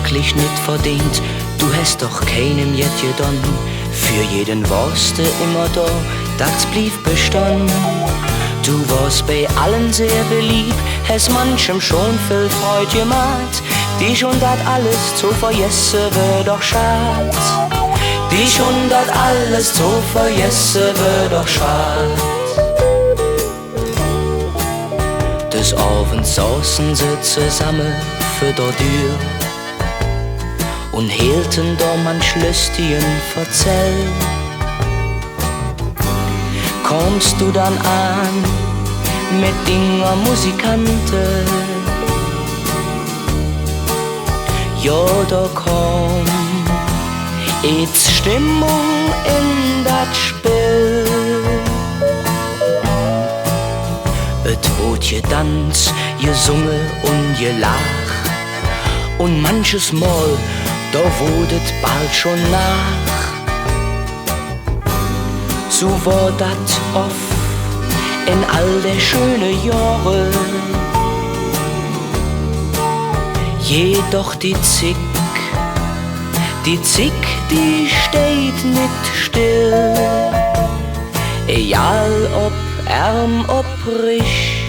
wirklich nicht verdient. Du hast doch keinem jet gedan. Für jeden warst du immer da, das blieb bestand. Du warst bei allen sehr beliebt, hast manchem schon viel Freude gemacht. Dich und dat alles zu vergessen wär doch schad. Dich und dat alles zu vergessen wär doch schad. Des Abends saßen sie zusammen für der Tür und hielten da manch lustigen Verzell. Kommst du dann an mit Dinger Musikanten? Ja, da komm jetzt Stimmung in das Spiel. Et wurde getanzt, gesungen und gelacht. Und manches Mal, da wurde bald schon nach. So war dat oft in all der schönen Jahre. Jedoch die Zick, die steht nicht still. Egal ob arm, ob reich,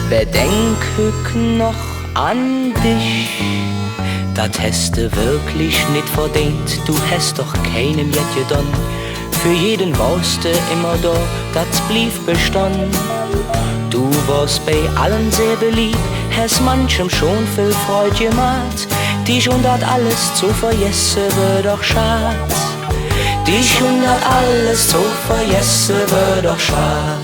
bedenk hück noch an dich. Dat hast du wirklich nicht verdient, du hast doch keinem jet gedan. Für jeden warst du immer da, das blieb bestand. Du warst bei allen sehr beliebt, hast manchem schon viel Freude gemacht. Dich und dat alles zu vergessen wär doch schad. Dich und dat alles zu vergessen wär doch schad.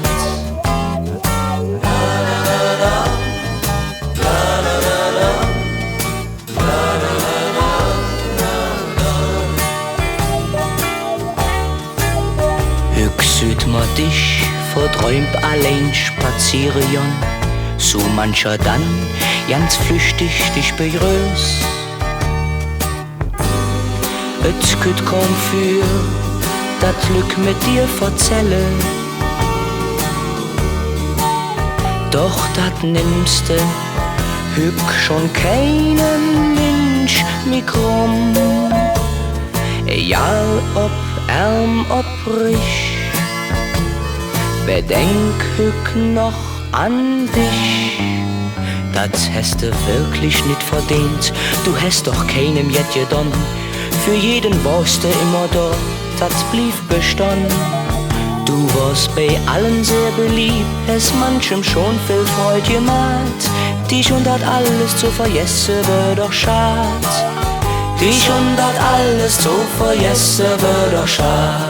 Süd ma dich verträumt allein spazieren, so mancher dann ganz flüchtig dich begrüßt. Et küt kaum für dat Glück mit dir verzelle, doch dat nimmste hück schon keinen Mensch mit rum. Egal ob arm, ob reich, bedenk hück noch an dich. Das hast du wirklich nicht verdient, du hast doch keinem jet gedan. Für jeden warst du immer da, das blieb bestand. Du warst bei allen sehr beliebt, hast manchem schon viel Freude gemacht. Dich und dat alles zu vergessen wär doch schad. Dich und dat alles zu vergessen wär doch schad.